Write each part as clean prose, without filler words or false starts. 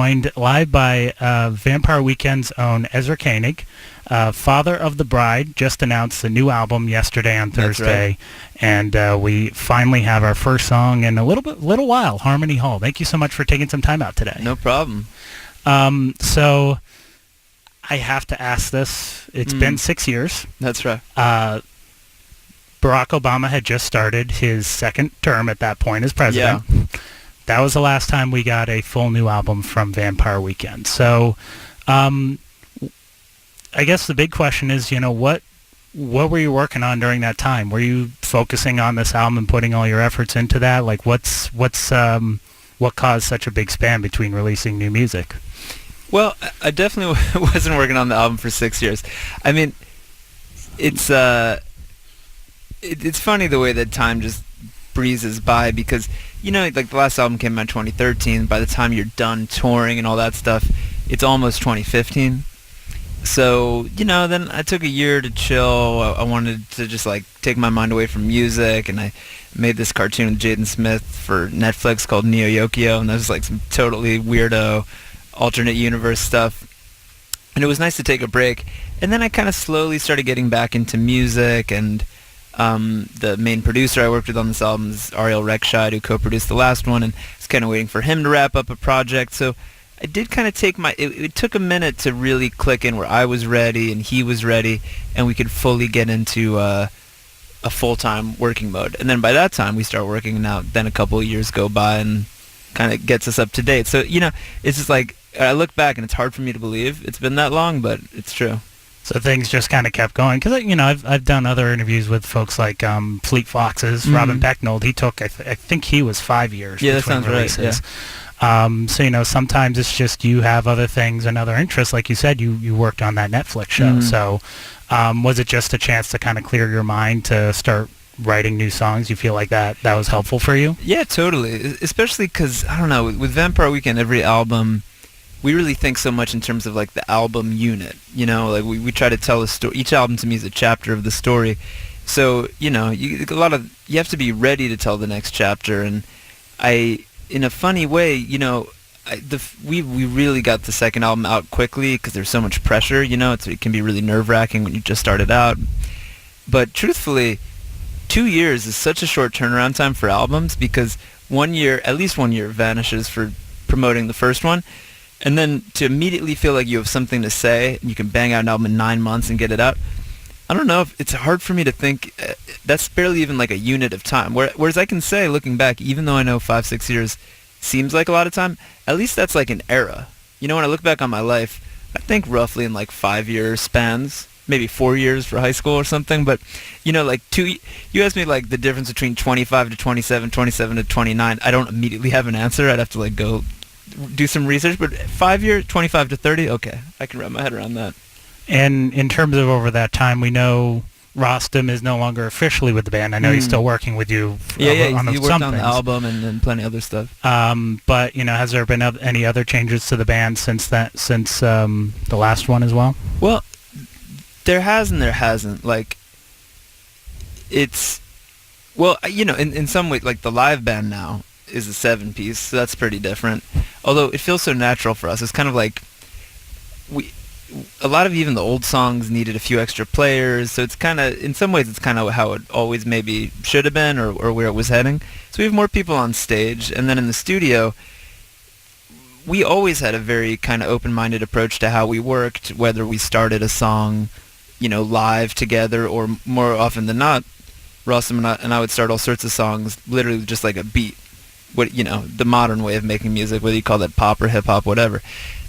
joined live by Vampire Weekend's own Ezra Koenig, father of the bride. Just announced the new album yesterday on Thursday, and we finally have our first song in a little while, Harmony Hall. Thank you so much for taking some time out today. No problem. So I have to ask this. It's been 6 years. That's right. Barack Obama had just started his second term at that point as president. Yeah. That was the last time we got a full new album from Vampire Weekend. So I guess the big question is, what were you working on during that time? Were you focusing on this album and putting all your efforts into that? Like, what caused such a big span between releasing new music? Well, I definitely wasn't working on the album for 6 years. I mean, it's funny the way that time just breezes by, because like the last album came out in 2013. By the time you're done touring and all that stuff, it's almost 2015. So then I took a year to chill. I wanted to just like take my mind away from music, and I made this cartoon with Jaden Smith for Netflix called Neo Yokio, and that was like some totally weirdo alternate universe stuff. And it was nice to take a break. And then I kind of slowly started getting back into music, and the main producer I worked with on this album is Ariel Rekshide, who co-produced the last one, and I was kind of waiting for him to wrap up a project. So I did kind of take it took a minute to really click in where I was ready and he was ready, and we could fully get into a full-time working mode. And then by that time we start working, and now then a couple of years go by and kind of gets us up to date. So it's just like I look back and it's hard for me to believe it's been that long, but it's true. So things just kind of kept going, because I've done other interviews with folks like Fleet Foxes, Robin Pecknold. He took I think he was 5 years. Yeah, that sounds releases. Right. So sometimes it's just you have other things and other interests. Like you said, you worked on that Netflix show. So was it just a chance to kind of clear your mind to start writing new songs? You feel like that was helpful for you? Yeah, totally. Especially because I don't know, with Vampire Weekend, every album, we really think so much in terms of like the album unit, like we try to tell a story. Each album to me is a chapter of the story. So, you have to be ready to tell the next chapter. And in a funny way, we really got the second album out quickly because there's so much pressure, it can be really nerve-wracking when you just started out. But truthfully, 2 years is such a short turnaround time for albums, because at least 1 year vanishes for promoting the first one. And then to immediately feel like you have something to say and you can bang out an album in 9 months and get it out, I don't know, it's hard for me to think that's barely even like a unit of time. Whereas I can say, looking back, even though I know 5-6 years seems like a lot of time, at least that's like an era. When I look back on my life, I think roughly in like 5-year spans, maybe 4 years for high school or something. But like you asked me like the difference between 25 to 27, 27 to 29. I don't immediately have an answer. I'd have to like go do some research, but 5 years, 25 to 30, okay, I can wrap my head around that. And in terms of over that time, we know Rostam is no longer officially with the band. I know he's still working with you. He worked on the album and plenty of other stuff. But has there been any other changes to the band since the last one as well? Well, there has and there hasn't. Like, it's in some ways, like the live band now is a 7-piece, so that's pretty different. Although it feels so natural for us. It's kind of like a lot of even the old songs needed a few extra players, so it's kind of, in some ways, it's kind of how it always maybe should have been, or where it was heading. So we have more people on stage, and then in the studio, we always had a very kind of open-minded approach to how we worked, whether we started a song, live together, or more often than not, Rostam and I would start all sorts of songs literally just like a beat. The modern way of making music, whether you call that pop or hip-hop, whatever.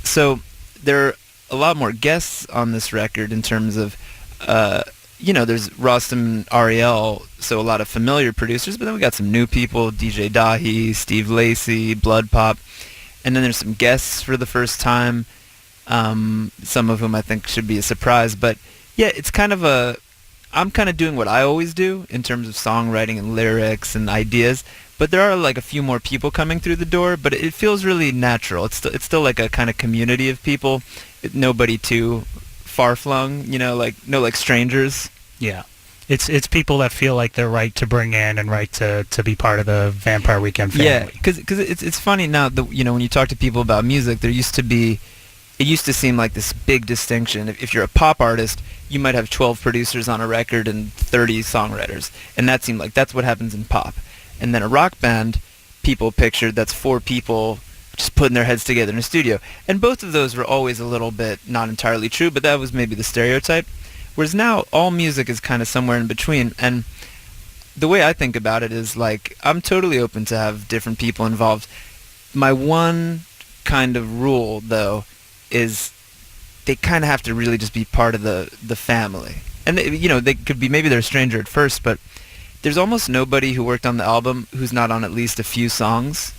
So there are a lot more guests on this record in terms of, there's Rostam and Ariel, so a lot of familiar producers, but then we got some new people, DJ Dahi, Steve Lacy, Blood Pop, and then there's some guests for the first time, some of whom I think should be a surprise. But yeah, it's kind of I'm kind of doing what I always do in terms of songwriting and lyrics and ideas, but there are like a few more people coming through the door, but it feels really natural. It's still like a kind of community of people, nobody too far-flung, like no like strangers. Yeah. It's people that feel like they're right to bring in and right to be part of the Vampire Weekend family. Yeah, because it's funny now that when you talk to people about music, it used to seem like this big distinction. If you're a pop artist, you might have 12 producers on a record and 30 songwriters, and that seemed like that's what happens in pop. And then a rock band, people pictured that's 4 people just putting their heads together in a studio. And both of those were always a little bit not entirely true, but that was maybe the stereotype. Whereas now all music is kind of somewhere in between. And the way I think about it is like I'm totally open to have different people involved. My one kind of rule, though, is they kind of have to really just be part of the family. And they could be, maybe they're a stranger at first, but there's almost nobody who worked on the album who's not on at least a few songs.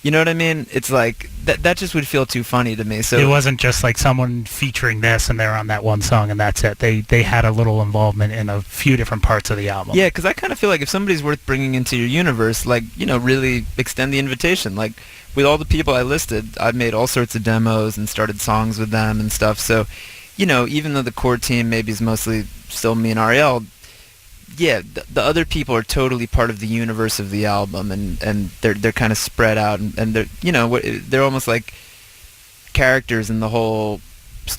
You know what I mean? It's like that just would feel too funny to me. So it wasn't just like someone featuring this and they're on that one song and that's it. They had a little involvement in a few different parts of the album. Yeah, because I kind of feel like if somebody's worth bringing into your universe, like, really extend the invitation. Like with all the people I listed, I've made all sorts of demos and started songs with them and stuff. So, even though the core team maybe is mostly still me and Ariel, yeah, the other people are totally part of the universe of the album, and they're kind of spread out, and they're almost like characters in the whole.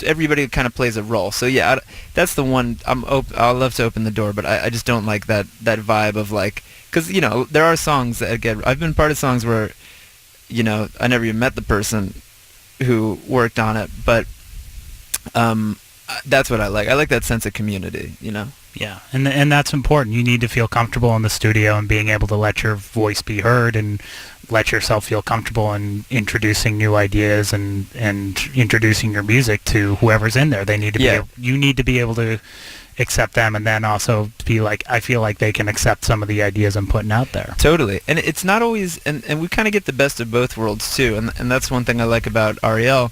Everybody kind of plays a role. So yeah, that's the one. I'll love to open the door, but I just don't like that vibe of like, because there are songs that again I've been part of songs where, I never even met the person who worked on it, but that's what I like. I like that sense of community, Yeah, and that's important. You need to feel comfortable in the studio and being able to let your voice be heard and let yourself feel comfortable in introducing new ideas and introducing your music to whoever's in there. They need to you need to be able to accept them, and then also be like, I feel like they can accept some of the ideas I'm putting out there. Totally. And it's not always, and we kind of get the best of both worlds too, and that's one thing I like about Ariel,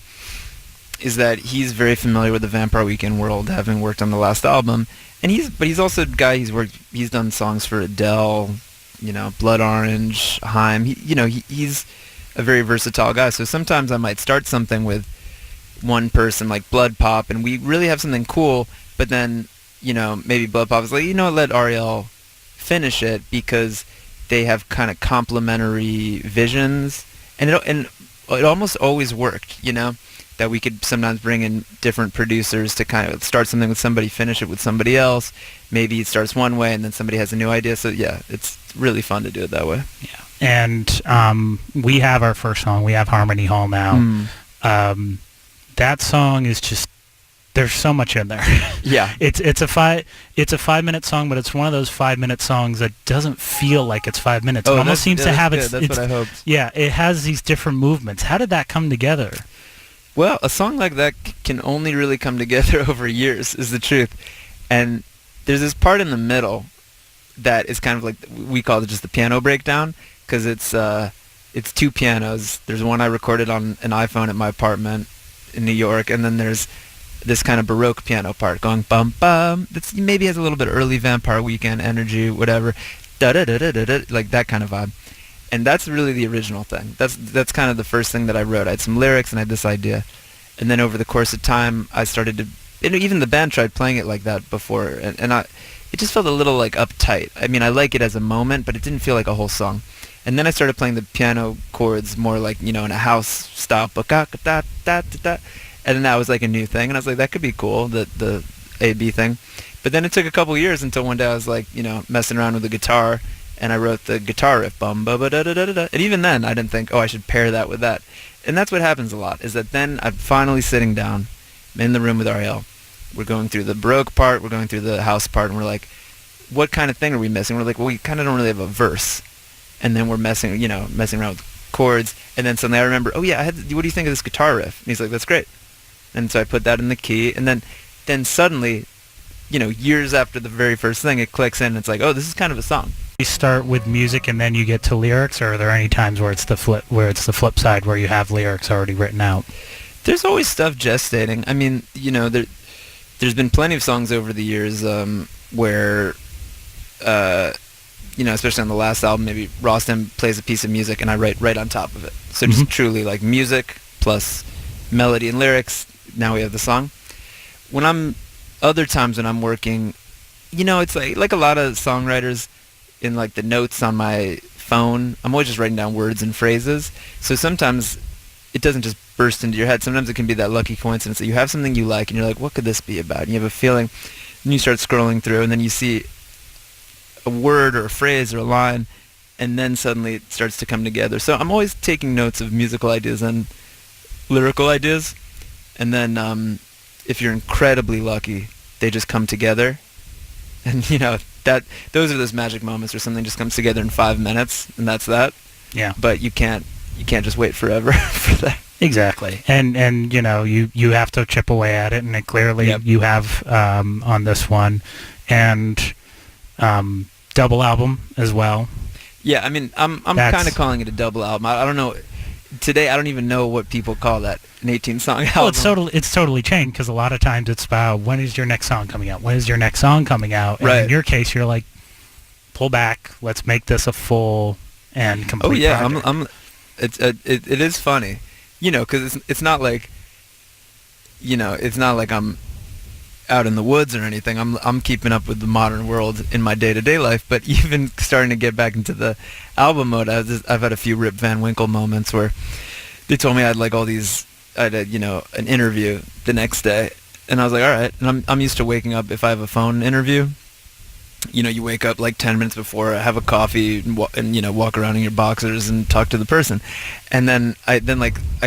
is that he's very familiar with the Vampire Weekend world, having worked on the last album. And he's also a guy he's done songs for Adele, Blood Orange, Haim. He's a very versatile guy. So sometimes I might start something with one person like Blood Pop, and we really have something cool, but then maybe Blood Pop is like, let Ariel finish it, because they have kind of complementary visions, and it almost always worked, that we could sometimes bring in different producers to kind of start something with somebody, finish it with somebody else. Maybe it starts one way and then somebody has a new idea. So yeah, it's really fun to do it that way. Yeah. And we have our first song. We have Harmony Hall now. That song is just, there's so much in there. Yeah. It's a 5-minute song, but it's one of those 5-minute songs that doesn't feel like it's 5 minutes. It almost seems to have That's what I hoped. Yeah, it has these different movements. How did that come together? Well, a song like that can only really come together over years, is the truth. And there's this part in the middle that is kind of like, we call it just the piano breakdown, because it's 2 pianos. There's one I recorded on an iPhone at my apartment in New York, and then there's this kind of Baroque piano part going bum bum. That maybe has a little bit of early Vampire Weekend energy, whatever, da da da da da, like that kind of vibe. And that's really the original thing. That's kind of the first thing that I wrote. I had some lyrics and I had this idea. And then over the course of time, I started to... even the band tried playing it like that before. And it just felt a little like uptight. I mean, I like it as a moment, but it didn't feel like a whole song. And then I started playing the piano chords more like, in a house style. And then that was like a new thing. And I was like, that could be cool, the A-B thing. But then it took a couple years until one day I was like, messing around with the guitar. And I wrote the guitar riff, bum ba ba da da da da da. And even then, I didn't think, I should pair that with that. And that's what happens a lot, is that then I'm finally sitting down, I'm in the room with Ariel. We're going through the Baroque part, we're going through the house part, and we're like, what kind of thing are we missing? We're like, well, we kind of don't really have a verse. And then we're messing around with chords. And then suddenly I remember, what do you think of this guitar riff? And he's like, that's great. And so I put that in the key, and then suddenly, years after the very first thing, it clicks in, and it's like, this is kind of a song. You start with music and then you get to lyrics, or are there any times where it's the flip side, where you have lyrics already written out? There's always stuff gestating. I mean, there's been plenty of songs over the years where, especially on the last album, maybe Rostam plays a piece of music and I write right on top of it. So just truly like music plus melody and lyrics. Now we have the song. Other times when I'm working, it's like a lot of songwriters in like the notes on my phone. I'm always just writing down words and phrases. So sometimes it doesn't just burst into your head. Sometimes it can be that lucky coincidence that you have something you like and you're like, what could this be about? And you have a feeling, and you start scrolling through, and then you see a word or a phrase or a line, and then suddenly it starts to come together. So I'm always taking notes of musical ideas and lyrical ideas, and then if you're incredibly lucky, they just come together. And that those are those magic moments where something just comes together in 5 minutes, and that's that. Yeah. But you can't just wait forever for that. Exactly. And you have to chip away at it, and it clearly you have on this one, and double album as well. Yeah, I mean, I'm kind of calling it a double album. I don't know. Today, I don't even know what people call that, an 18-song album. Well, it's totally changed, because a lot of times it's about, when is your next song coming out? When is your next song coming out? And right. In your case, you're like, pull back. Let's make this a full and complete project. It is funny, because it's not like, it's not like I'm out in the woods or anything. I'm keeping up with the modern world in my day-to-day life, but even starting to get back into the album mode, I've had a few Rip Van Winkle moments where they told me I had an interview the next day, and I was like, all right. And I'm used to waking up if I have a phone interview. You wake up like 10 minutes before, have a coffee, and walk around in your boxers and talk to the person. And then I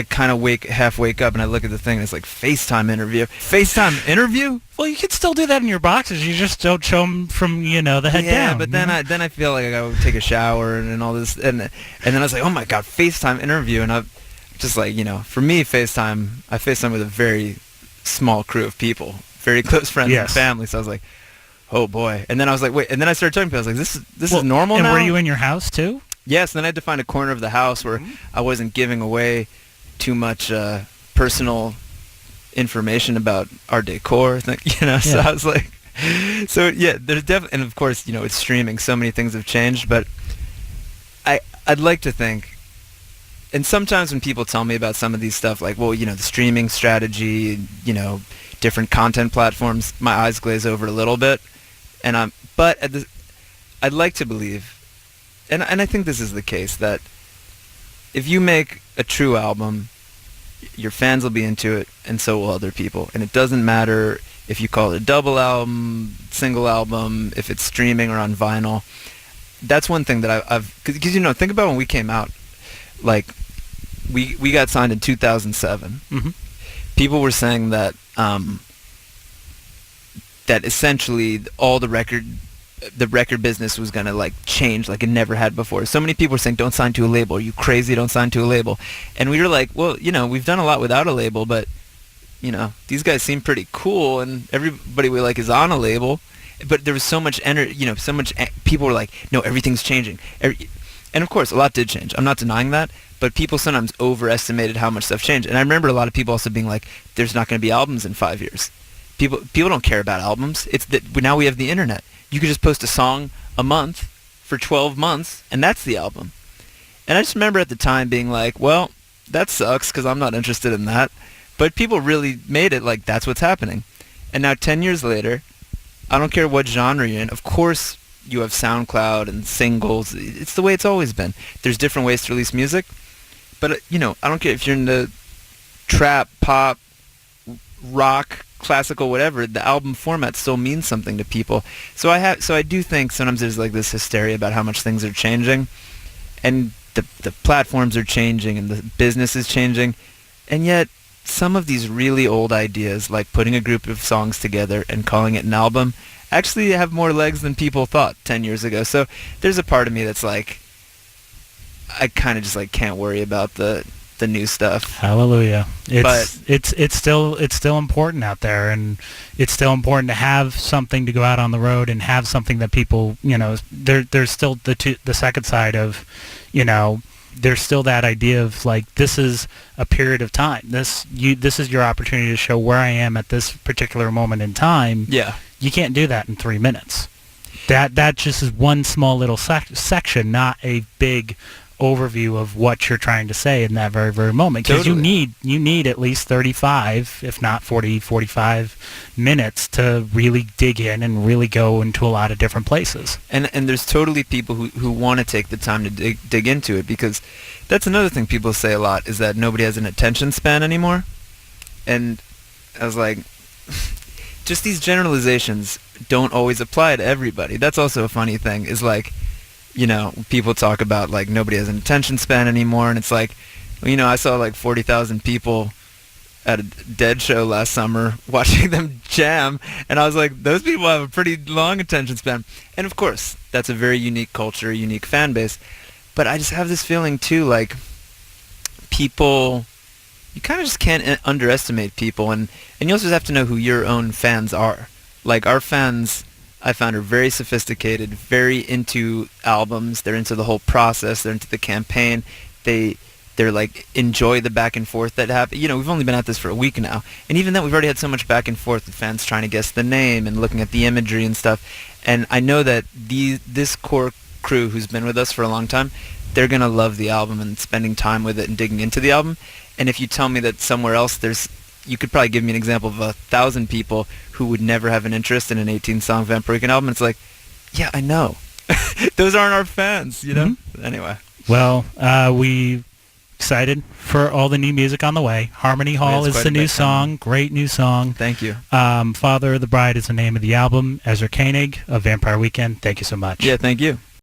kind of half wake up, and I look at the thing, and it's like FaceTime interview. FaceTime interview? Well, you could still do that in your boxes. You just don't show them from, the head down. Yeah, but then I feel like I would take a shower and all this. And then I was like, oh my God, FaceTime interview. And I'm just like, for me, I FaceTime with a very small crew of people, very close friends and family. So I was like, oh boy. And then I was like, wait. And then I started talking to people. I was like, this is normal now? And were you in your house too? Yes. Then I had to find a corner of the house where I wasn't giving away too much personal information about our decor. So I was like, there's definitely, and of course, it's streaming. So many things have changed, but I'd like to think, and sometimes when people tell me about some of these stuff, like, well, the streaming strategy, different content platforms, my eyes glaze over a little bit. But I'd like to believe, and I think this is the case, that if you make a true album, your fans will be into it, and so will other people. And it doesn't matter if you call it a double album, single album, if it's streaming or on vinyl. That's one thing that because think about when we came out, like we got signed in 2007. Mm-hmm. People were saying that that essentially all the record business was going to like change like it never had before. So many people were saying, don't sign to a label. Are you crazy? Don't sign to a label. And we were like, well, we've done a lot without a label, but these guys seem pretty cool, and everybody we like is on a label. But there was so much energy, people were like, no, everything's changing. And of course, a lot did change. I'm not denying that, but people sometimes overestimated how much stuff changed. And I remember a lot of people also being like, there's not going to be albums in 5 years. People don't care about albums. It's that now we have the internet. You could just post a song a month for 12 months, and that's the album. And I just remember at the time being like, well, that sucks because I'm not interested in that. But people really made it like that's what's happening. And now 10 years later, I don't care what genre you're in. Of course, you have SoundCloud and singles. It's the way it's always been. There's different ways to release music. But, I don't care if you're into trap, pop, rock, classical, whatever, the album format still means something to people. So I do think sometimes there's like this hysteria about how much things are changing, and the platforms are changing, and the business is changing, and yet some of these really old ideas, like putting a group of songs together and calling it an album, actually have more legs than people thought 10 years ago. So there's a part of me that's like, I kind of just like can't worry about the new stuff. Hallelujah. It's still important out there, and it's still important to have something to go out on the road and have something that people, there's still the second side of, there's still that idea of like, this is a period of time. This is your opportunity to show where I am at this particular moment in time. Yeah. You can't do that in 3 minutes. That just is one small little section, not a big overview of what you're trying to say in that very, very moment. Because Totally. you need at least 35, if not 40, 45 minutes to really dig in and really go into a lot of different places. And there's totally people who want to take the time to dig into it, because that's another thing people say a lot, is that nobody has an attention span anymore. And I was like, just these generalizations don't always apply to everybody. That's also a funny thing, is like, you know, people talk about like nobody has an attention span anymore, and it's like, well, you know, I saw like 40,000 people at a Dead show last summer watching them jam, and I was like, those people have a pretty long attention span. And of course, that's a very unique culture, unique fan base. But I just have this feeling too, like, people, you kind of just can't underestimate people, and you also have to know who your own fans are. Like, our fans, I found, are very sophisticated, very into albums. They're into the whole process. They're into the campaign. They're like, enjoy the back and forth that happen. You know, we've only been at this for a week now, and even then we've already had so much back and forth with fans trying to guess the name and looking at the imagery and stuff. And I know that this core crew who's been with us for a long time, they're gonna love the album and spending time with it and digging into the album. And if you tell me that somewhere else you could probably give me an example of 1,000 people who would never have an interest in an 18-song Vampire Weekend album. It's like, yeah, I know. Those aren't our fans, you know? Mm-hmm. Anyway. Well, we excited for all the new music on the way. Harmony Hall is the new song. Great new song. Thank you. Father of the Bride is the name of the album. Ezra Koenig of Vampire Weekend. Thank you so much. Yeah, thank you.